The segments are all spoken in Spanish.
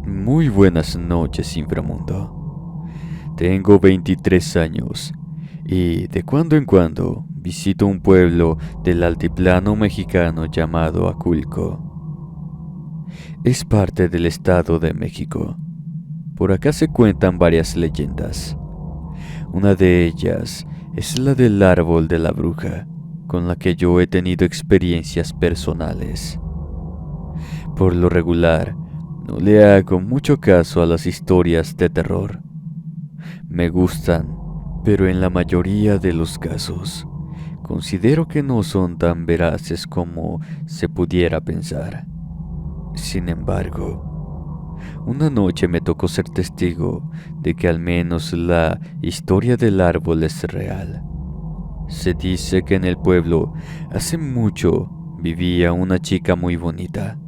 Muy buenas noches, inframundo. Tengo 23 años y de cuando en cuando visito un pueblo del altiplano mexicano llamado Aculco. Es parte del Estado de México. Por acá se cuentan varias leyendas. Una de ellas es la del árbol de la bruja, con la que yo he tenido experiencias personales. Por lo regular, no le hago mucho caso a las historias de terror. Me gustan, pero en la mayoría de los casos, considero que no son tan veraces como se pudiera pensar. Sin embargo, una noche me tocó ser testigo de que al menos la historia del árbol es real. Se dice que en el pueblo, hace mucho, vivía una chica muy bonita.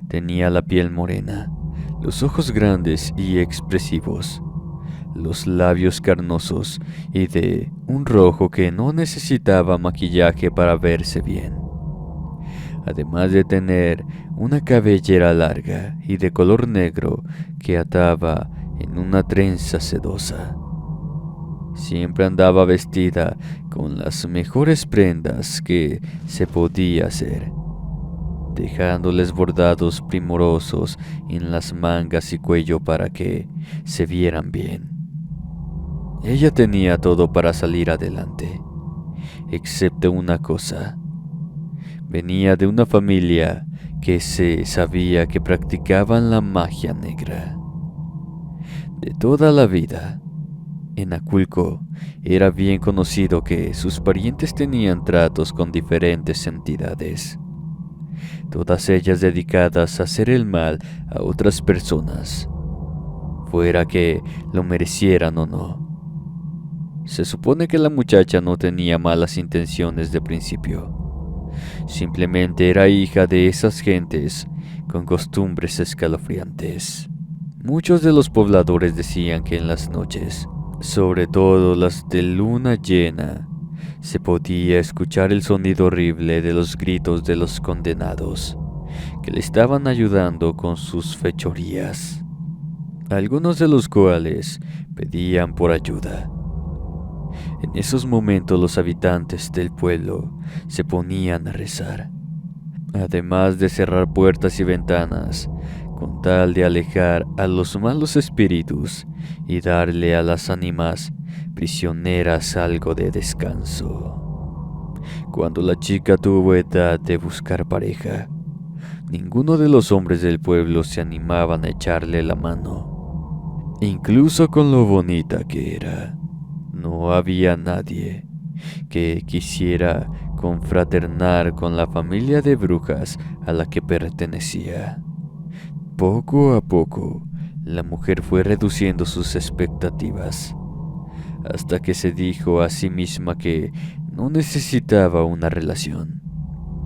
Tenía la piel morena, los ojos grandes y expresivos, los labios carnosos y de un rojo que no necesitaba maquillaje para verse bien. Además de tener una cabellera larga y de color negro que ataba en una trenza sedosa. Siempre andaba vestida con las mejores prendas que se podía hacer, dejándoles bordados primorosos en las mangas y cuello para que se vieran bien. Ella tenía todo para salir adelante, excepto una cosa. Venía de una familia que se sabía que practicaban la magia negra. De toda la vida, en Aculco era bien conocido que sus parientes tenían tratos con diferentes entidades, todas ellas dedicadas a hacer el mal a otras personas, fuera que lo merecieran o no. Se supone que la muchacha no tenía malas intenciones de principio. Simplemente era hija de esas gentes con costumbres escalofriantes. Muchos de los pobladores decían que en las noches, sobre todo las de luna llena, se podía escuchar el sonido horrible de los gritos de los condenados, que le estaban ayudando con sus fechorías, algunos de los cuales pedían por ayuda. En esos momentos los habitantes del pueblo se ponían a rezar, además de cerrar puertas y ventanas, con tal de alejar a los malos espíritus y darle a las ánimas prisioneras algo de descanso. Cuando la chica tuvo edad de buscar pareja, ninguno de los hombres del pueblo se animaban a echarle la mano. Incluso con lo bonita que era, no había nadie que quisiera confraternar con la familia de brujas a la que pertenecía. Poco a poco, la mujer fue reduciendo sus expectativas, hasta que se dijo a sí misma que no necesitaba una relación,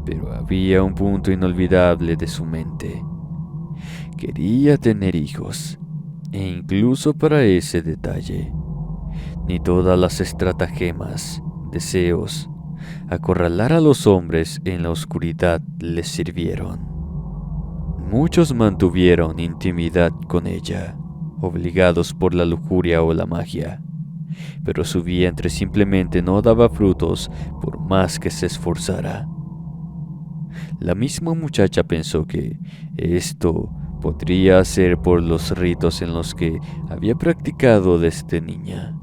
pero había un punto inolvidable de su mente. Quería tener hijos, e incluso para ese detalle, ni todas las estratagemas, deseos, acorralar a los hombres en la oscuridad les sirvieron. Muchos mantuvieron intimidad con ella, obligados por la lujuria o la magia, pero su vientre simplemente no daba frutos por más que se esforzara. La misma muchacha pensó que esto podría ser por los ritos en los que había practicado desde niña.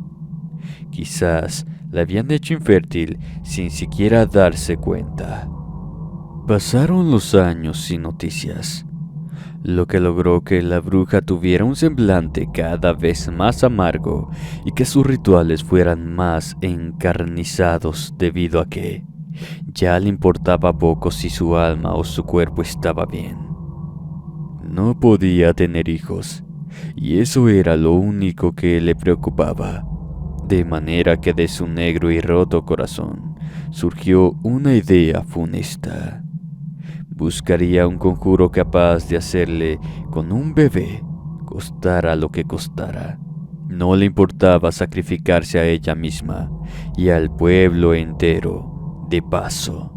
Quizás la habían hecho infértil sin siquiera darse cuenta. Pasaron los años sin noticias, lo que logró que la bruja tuviera un semblante cada vez más amargo y que sus rituales fueran más encarnizados debido a que ya le importaba poco si su alma o su cuerpo estaba bien. No podía tener hijos, y eso era lo único que le preocupaba, de manera que de su negro y roto corazón surgió una idea funesta. Buscaría un conjuro capaz de hacerle con un bebé, costara lo que costara, No le importaba sacrificarse a ella misma y al pueblo entero de paso.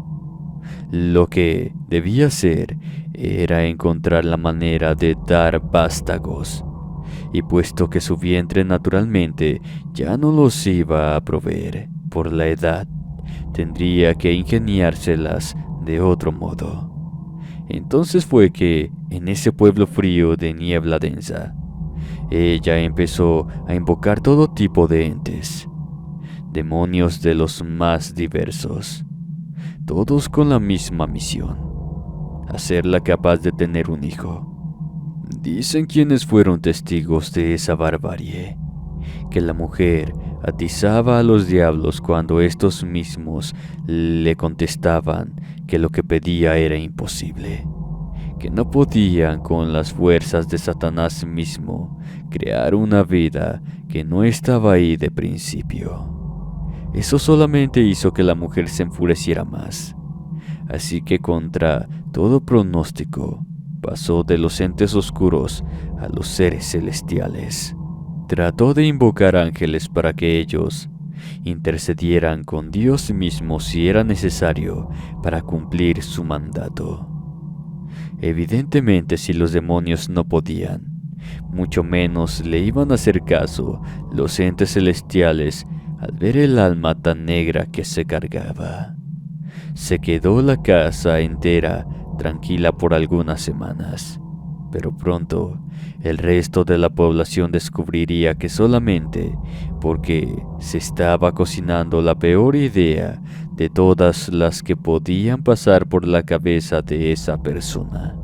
Lo que debía hacer era encontrar la manera de dar vástagos, y puesto que su vientre naturalmente ya no los iba a proveer por la edad, tendría que ingeniárselas de otro modo. Entonces fue que, en ese pueblo frío de niebla densa, ella empezó a invocar todo tipo de entes, demonios de los más diversos, todos con la misma misión: hacerla capaz de tener un hijo. Dicen quienes fueron testigos de esa barbarie, que la mujer atizaba a los diablos cuando estos mismos le contestaban que lo que pedía era imposible, que no podían con las fuerzas de Satanás mismo crear una vida que no estaba ahí de principio. Eso solamente hizo que la mujer se enfureciera más, así que contra todo pronóstico pasó de los entes oscuros a los seres celestiales. Trató de invocar ángeles para que ellos intercedieran con Dios mismo si era necesario para cumplir su mandato. Evidentemente, si los demonios no podían, mucho menos le iban a hacer caso los entes celestiales al ver el alma tan negra que se cargaba. Se quedó la casa entera tranquila por algunas semanas, pero pronto el resto de la población descubriría que solamente porque se estaba cocinando la peor idea de todas las que podían pasar por la cabeza de esa persona.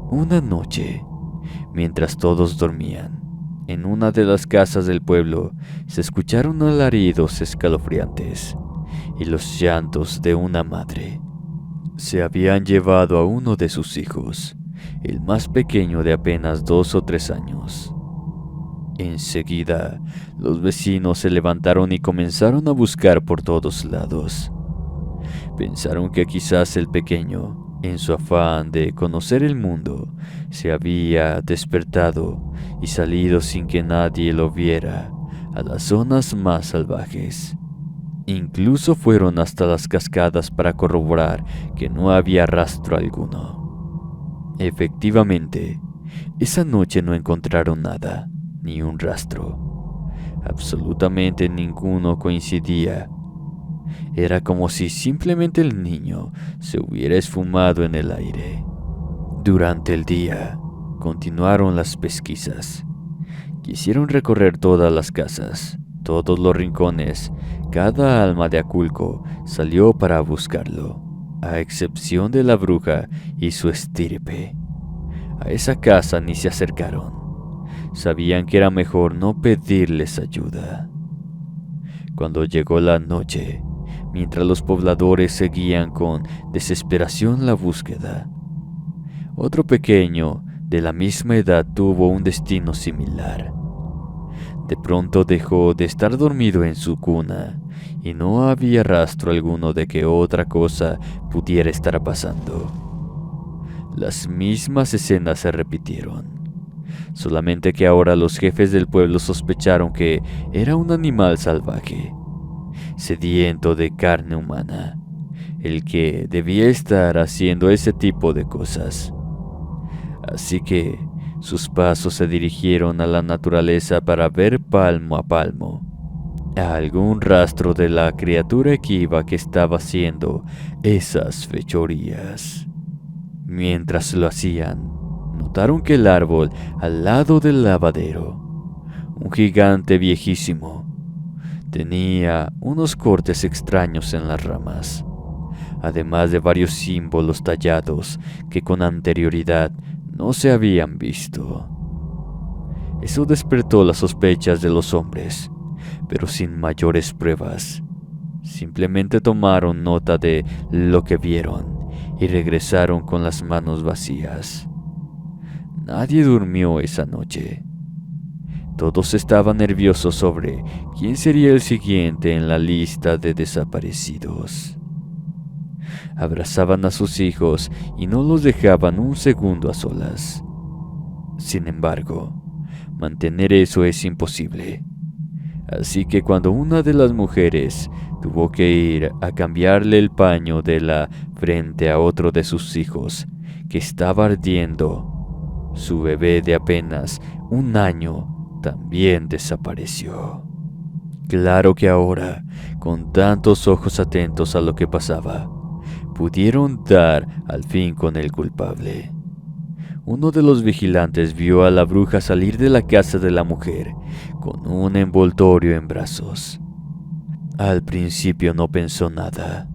Una noche, mientras todos dormían, en una de las casas del pueblo se escucharon alaridos escalofriantes y los llantos de una madre. Se habían llevado a uno de sus hijos, el más pequeño de apenas 2 o 3 años. Enseguida, los vecinos se levantaron y comenzaron a buscar por todos lados. Pensaron que quizás el pequeño, en su afán de conocer el mundo, se había despertado y salido sin que nadie lo viera a las zonas más salvajes. Incluso fueron hasta las cascadas para corroborar que no había rastro alguno. Efectivamente, esa noche no encontraron nada, ni un rastro. Absolutamente ninguno coincidía. Era como si simplemente el niño se hubiera esfumado en el aire. Durante el día, continuaron las pesquisas. Quisieron recorrer todas las casas, todos los rincones. Cada alma de Aculco salió para buscarlo, a excepción de la bruja y su estirpe. A esa casa ni se acercaron. Sabían que era mejor no pedirles ayuda. Cuando llegó la noche, mientras los pobladores seguían con desesperación la búsqueda, otro pequeño de la misma edad tuvo un destino similar. De pronto dejó de estar dormido en su cuna y no había rastro alguno de que otra cosa pudiera estar pasando. Las mismas escenas se repitieron, solamente que ahora los jefes del pueblo sospecharon que era un animal salvaje, sediento de carne humana, el que debía estar haciendo ese tipo de cosas. Así que sus pasos se dirigieron a la naturaleza para ver palmo a palmo a algún rastro de la criatura equiva que estaba haciendo esas fechorías. Mientras lo hacían, notaron que el árbol al lado del lavadero, un gigante viejísimo, tenía unos cortes extraños en las ramas, además de varios símbolos tallados que con anterioridad no se habían visto. Eso despertó las sospechas de los hombres, pero sin mayores pruebas. Simplemente tomaron nota de lo que vieron y regresaron con las manos vacías. Nadie durmió esa noche. Todos estaban nerviosos sobre quién sería el siguiente en la lista de desaparecidos. Abrazaban a sus hijos y no los dejaban un segundo a solas. Sin embargo, mantener eso es imposible. Así que cuando una de las mujeres tuvo que ir a cambiarle el paño de la frente a otro de sus hijos que estaba ardiendo, su bebé de apenas 1 año también desapareció. Claro que ahora, con tantos ojos atentos a lo que pasaba, pudieron dar al fin con el culpable. Uno de los vigilantes vio a la bruja salir de la casa de la mujer con un envoltorio en brazos. Al principio no pensó nada,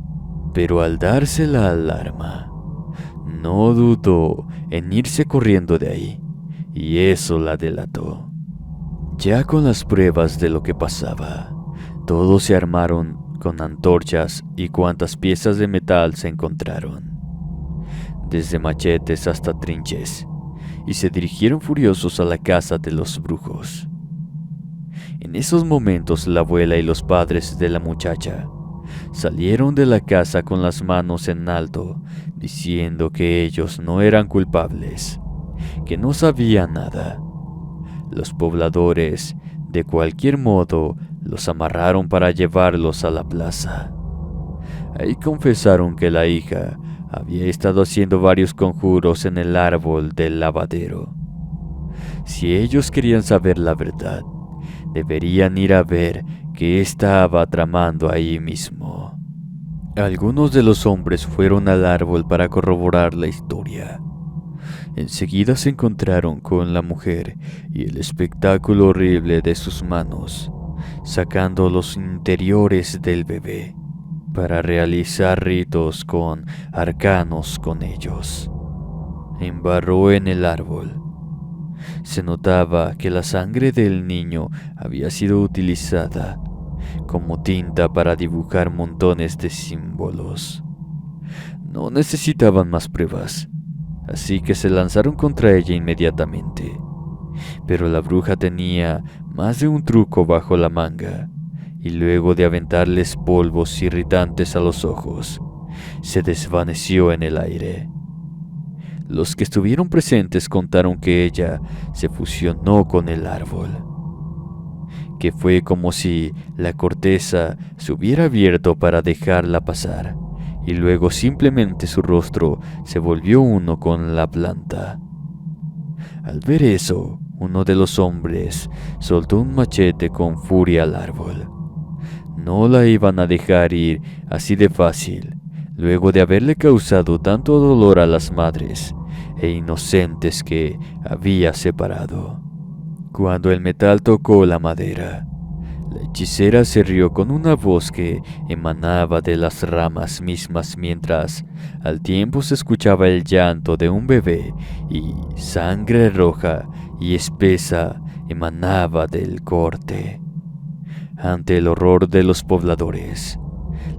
pero al darse la alarma, no dudó en irse corriendo de ahí, y eso la delató. Ya con las pruebas de lo que pasaba, todos se armaron con antorchas y cuantas piezas de metal se encontraron, desde machetes hasta trinches, y se dirigieron furiosos a la casa de los brujos. En esos momentos la abuela y los padres de la muchacha salieron de la casa con las manos en alto, diciendo que ellos no eran culpables, que no sabían nada. Los pobladores, de cualquier modo, los amarraron para llevarlos a la plaza. Ahí confesaron que la hija había estado haciendo varios conjuros en el árbol del lavadero. Si ellos querían saber la verdad, deberían ir a ver qué estaba tramando ahí mismo. Algunos de los hombres fueron al árbol para corroborar la historia. Enseguida se encontraron con la mujer y el espectáculo horrible de sus manos, sacando los interiores del bebé para realizar ritos arcanos con ellos. Embarró en el árbol. Se notaba que la sangre del niño había sido utilizada como tinta para dibujar montones de símbolos. No necesitaban más pruebas, así que se lanzaron contra ella inmediatamente. Pero la bruja tenía más de un truco bajo la manga, y luego de aventarles polvos irritantes a los ojos, se desvaneció en el aire. Los que estuvieron presentes contaron que ella se fusionó con el árbol, que fue como si la corteza se hubiera abierto para dejarla pasar, y luego simplemente su rostro se volvió uno con la planta. Al ver eso, uno de los hombres soltó un machete con furia al árbol. No la iban a dejar ir así de fácil, luego de haberle causado tanto dolor a las madres e inocentes que había separado. Cuando el metal tocó la madera, la hechicera se rió con una voz que emanaba de las ramas mismas, mientras al tiempo se escuchaba el llanto de un bebé y sangre roja y espesa emanaba del corte. Ante el horror de los pobladores,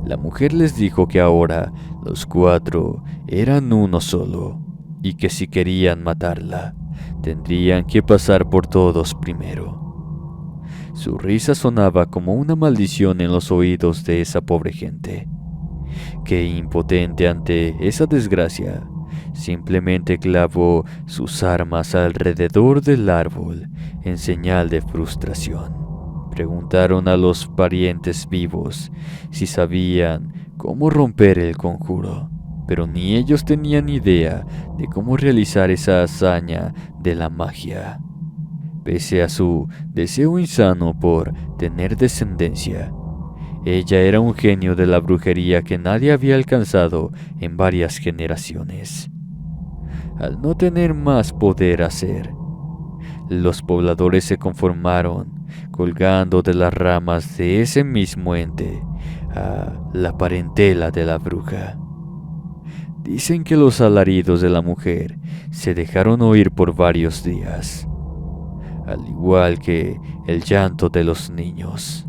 la mujer les dijo que ahora los 4 eran uno solo, y que si querían matarla, tendrían que pasar por todos primero. Su risa sonaba como una maldición en los oídos de esa pobre gente, que impotente ante esa desgracia, simplemente clavó sus armas alrededor del árbol en señal de frustración. Preguntaron a los parientes vivos si sabían cómo romper el conjuro, pero ni ellos tenían idea de cómo realizar esa hazaña de la magia. Pese a su deseo insano por tener descendencia, ella era un genio de la brujería que nadie había alcanzado en varias generaciones. Al no tener más poder hacer, los pobladores se conformaron colgando de las ramas de ese mismo ente a la parentela de la bruja. Dicen que los alaridos de la mujer se dejaron oír por varios días, al igual que el llanto de los niños,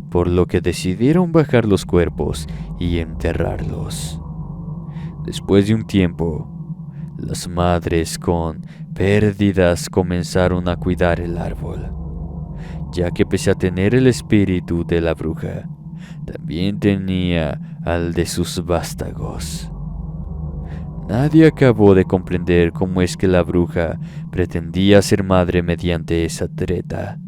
por lo que decidieron bajar los cuerpos y enterrarlos. Después de un tiempo, las madres con pérdidas comenzaron a cuidar el árbol, ya que pese a tener el espíritu de la bruja, también tenía al de sus vástagos. Nadie acabó de comprender cómo es que la bruja pretendía ser madre mediante esa treta.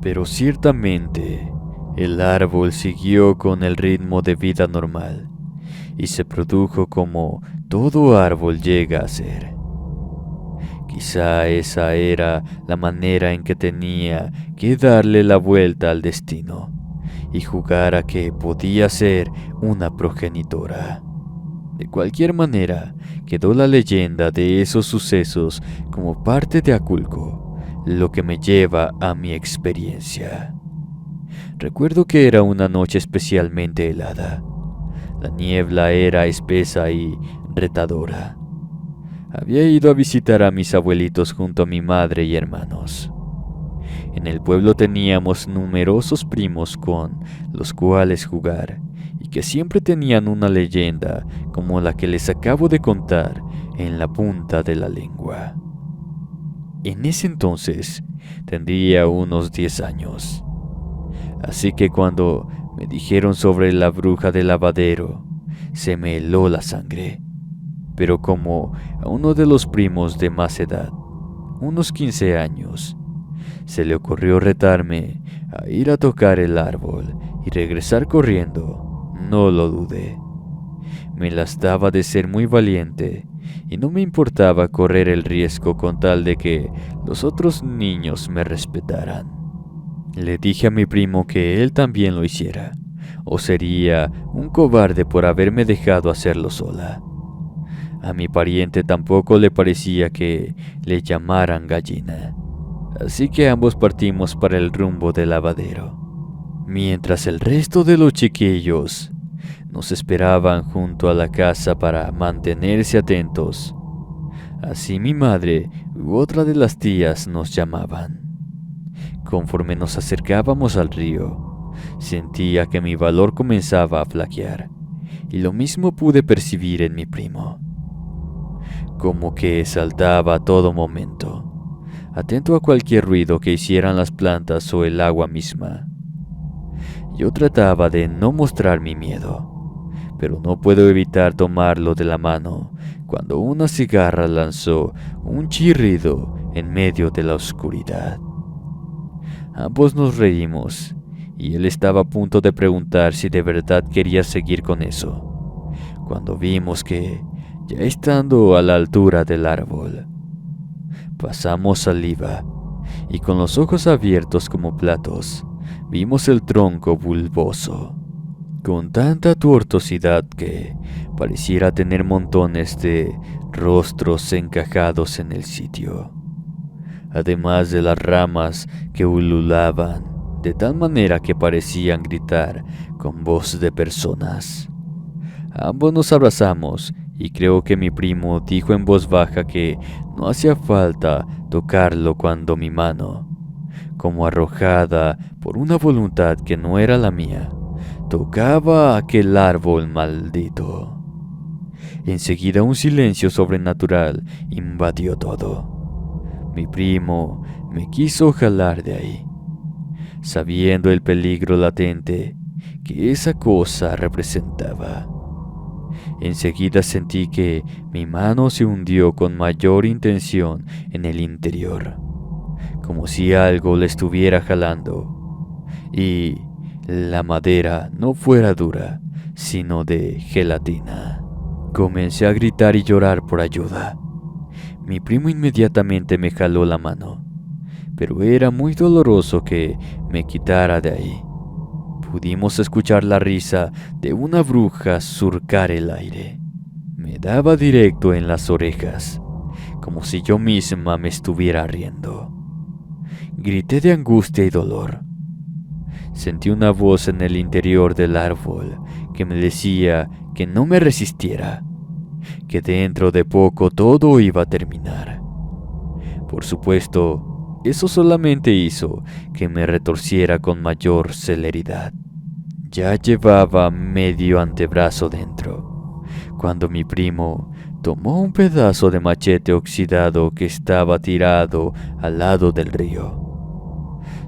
Pero ciertamente, el árbol siguió con el ritmo de vida normal y se produjo como todo árbol llega a ser. Quizá esa era la manera en que tenía que darle la vuelta al destino y jugar a que podía ser una progenitora. De cualquier manera, quedó la leyenda de esos sucesos como parte de Aculco, lo que me lleva a mi experiencia. Recuerdo que era una noche especialmente helada. La niebla era espesa y retadora. Había ido a visitar a mis abuelitos junto a mi madre y hermanos. En el pueblo teníamos numerosos primos con los cuales jugar y que siempre tenían una leyenda como la que les acabo de contar en la punta de la lengua. En ese entonces tendría unos 10 años. Así que cuando me dijeron sobre la bruja del lavadero, se me heló la sangre. Pero como a uno de los primos de más edad, unos 15 años, se le ocurrió retarme a ir a tocar el árbol y regresar corriendo, no lo dudé. Me las daba de ser muy valiente y no me importaba correr el riesgo con tal de que los otros niños me respetaran. Le dije a mi primo que él también lo hiciera, o sería un cobarde por haberme dejado hacerlo sola. A mi pariente tampoco le parecía que le llamaran gallina, así que ambos partimos para el rumbo del lavadero, mientras el resto de los chiquillos nos esperaban junto a la casa para mantenerse atentos. Así mi madre u otra de las tías nos llamaban. Conforme nos acercábamos al río, sentía que mi valor comenzaba a flaquear, y lo mismo pude percibir en mi primo. Como que saltaba a todo momento, atento a cualquier ruido que hicieran las plantas o el agua misma. Yo trataba de no mostrar mi miedo, pero no puedo evitar tomarlo de la mano cuando una cigarra lanzó un chirrido en medio de la oscuridad. Ambos nos reímos, y él estaba a punto de preguntar si de verdad quería seguir con eso, cuando vimos que, ya estando a la altura del árbol, pasamos saliva, y con los ojos abiertos como platos, vimos el tronco bulboso, con tanta tortuosidad que pareciera tener montones de rostros encajados en el sitio, además de las ramas que ululaban de tal manera que parecían gritar con voz de personas. Ambos nos abrazamos y creo que mi primo dijo en voz baja que no hacía falta tocarlo cuando mi mano, como arrojada por una voluntad que no era la mía, tocaba aquel árbol maldito. Enseguida un silencio sobrenatural invadió todo. Mi primo me quiso jalar de ahí, sabiendo el peligro latente que esa cosa representaba. Enseguida sentí que mi mano se hundió con mayor intención en el interior, como si algo le estuviera jalando, y la madera no fuera dura, sino de gelatina. Comencé a gritar y llorar por ayuda. Mi primo inmediatamente me jaló la mano, pero era muy doloroso que me quitara de ahí. Pudimos escuchar la risa de una bruja surcar el aire. Me daba directo en las orejas, como si yo misma me estuviera riendo. Grité de angustia y dolor. Sentí una voz en el interior del árbol que me decía que no me resistiera, que dentro de poco todo iba a terminar. Por supuesto, eso solamente hizo que me retorciera con mayor celeridad. Ya llevaba medio antebrazo dentro, cuando mi primo tomó un pedazo de machete oxidado que estaba tirado al lado del río.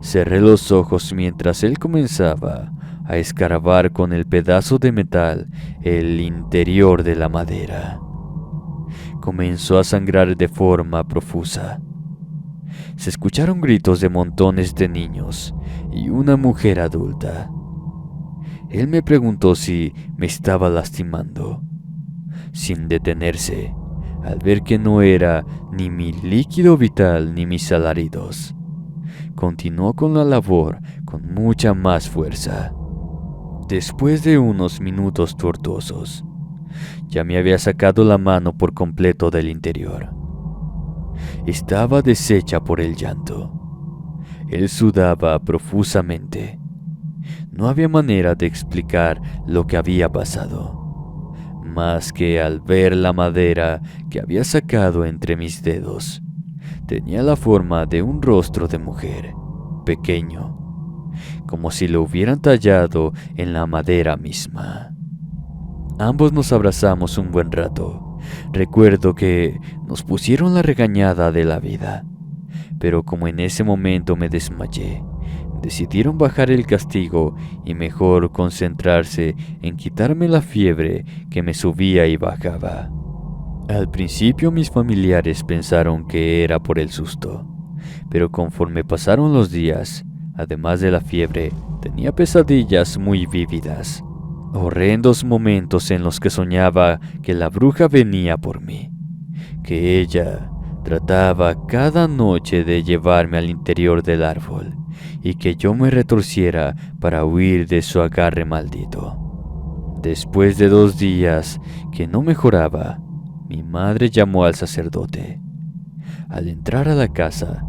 Cerré los ojos mientras él comenzaba a escarbar con el pedazo de metal el interior de la madera. comenzó a sangrar de forma profusa. Se escucharon gritos de montones de niños y una mujer adulta. Él me preguntó si me estaba lastimando, sin detenerse, al ver que no era ni mi líquido vital ni mis alaridos. Continuó con la labor con mucha más fuerza. Después de unos minutos tortuosos, ya me había sacado la mano por completo del interior. Estaba deshecha por el llanto. Él sudaba profusamente. No había manera de explicar lo que había pasado, más que al ver la madera que había sacado entre mis dedos. Tenía la forma de un rostro de mujer, pequeño, como si lo hubieran tallado en la madera misma. Ambos nos abrazamos un buen rato. Recuerdo que nos pusieron la regañada de la vida, pero como en ese momento me desmayé, decidieron bajar el castigo y mejor concentrarse en quitarme la fiebre que me subía y bajaba. Al principio mis familiares pensaron que era por el susto, pero conforme pasaron los días, además de la fiebre, tenía pesadillas muy vívidas. Horrendos momentos en los que soñaba que la bruja venía por mí, que ella trataba cada noche de llevarme al interior del árbol y que yo me retorciera para huir de su agarre maldito. Después de 2 días que no mejoraba, mi madre llamó al sacerdote. Al entrar a la casa,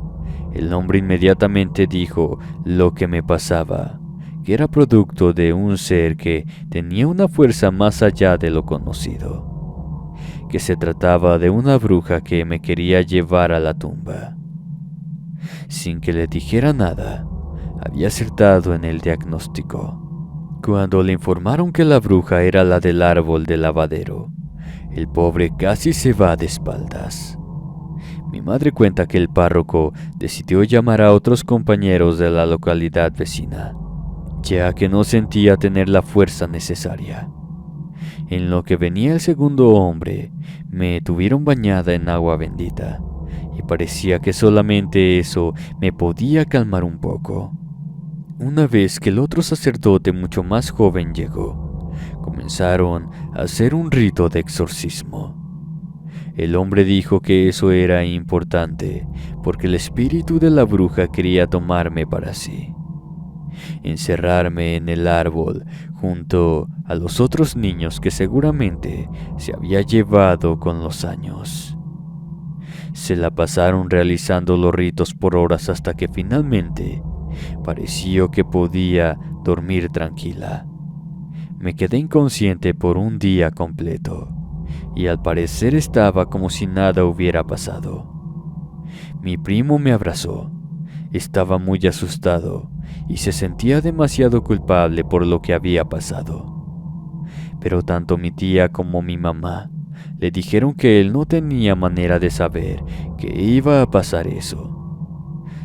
el hombre inmediatamente dijo lo que me pasaba, que era producto de un ser que tenía una fuerza más allá de lo conocido, que se trataba de una bruja que me quería llevar a la tumba. Sin que le dijera nada, había acertado en el diagnóstico. Cuando le informaron que la bruja era la del árbol del lavadero, el pobre casi se va de espaldas. Mi madre cuenta que el párroco decidió llamar a otros compañeros de la localidad vecina, ya que no sentía tener la fuerza necesaria. En lo que venía el segundo hombre, me tuvieron bañada en agua bendita, y parecía que solamente eso me podía calmar un poco. Una vez que el otro sacerdote mucho más joven llegó, comenzaron a hacer un rito de exorcismo. El hombre dijo que eso era importante, porque el espíritu de la bruja quería tomarme para sí, encerrarme en el árbol junto a los otros niños que seguramente se había llevado con los años. Se la pasaron realizando los ritos por horas hasta que finalmente pareció que podía dormir tranquila. Me quedé inconsciente por un día completo y al parecer estaba como si nada hubiera pasado. Mi primo me abrazó. Estaba muy asustado y se sentía demasiado culpable por lo que había pasado. Pero tanto mi tía como mi mamá le dijeron que él no tenía manera de saber que iba a pasar eso,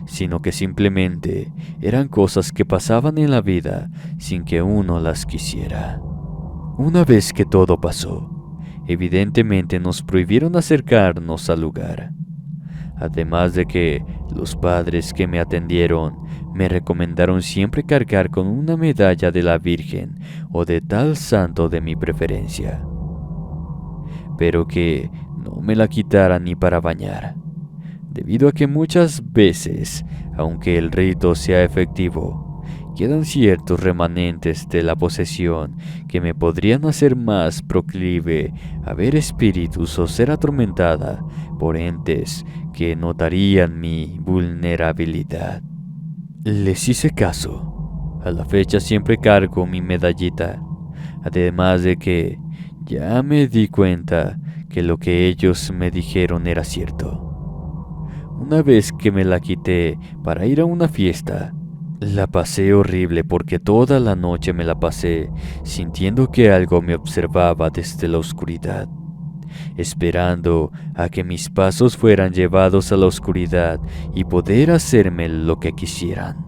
sino que simplemente eran cosas que pasaban en la vida sin que uno las quisiera. Una vez que todo pasó, evidentemente nos prohibieron acercarnos al lugar. Además de que los padres que me atendieron me recomendaron siempre cargar con una medalla de la Virgen o de tal santo de mi preferencia, pero que no me la quitaran ni para bañar, debido a que muchas veces, aunque el rito sea efectivo, quedan ciertos remanentes de la posesión que me podrían hacer más proclive a ver espíritus o ser atormentada por entes que notarían mi vulnerabilidad. Les hice caso. A la fecha siempre cargo mi medallita, además de que ya me di cuenta que lo que ellos me dijeron era cierto. Una vez que me la quité para ir a una fiesta, la pasé horrible porque toda la noche me la pasé sintiendo que algo me observaba desde la oscuridad, esperando a que mis pasos fueran llevados a la oscuridad y poder hacerme lo que quisieran.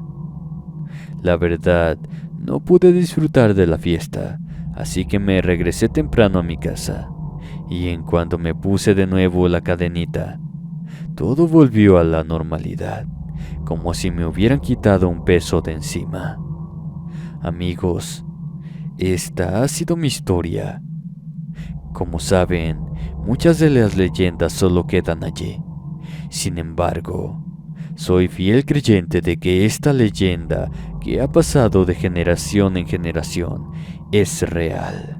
La verdad, no pude disfrutar de la fiesta, así que me regresé temprano a mi casa, y en cuanto me puse de nuevo la cadenita, todo volvió a la normalidad, como si me hubieran quitado un peso de encima. Amigos, esta ha sido mi historia. Como saben, muchas de las leyendas solo quedan allí. Sin embargo, soy fiel creyente de que esta leyenda, que ha pasado de generación en generación, es real.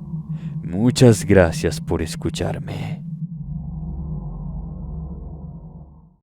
Muchas gracias por escucharme.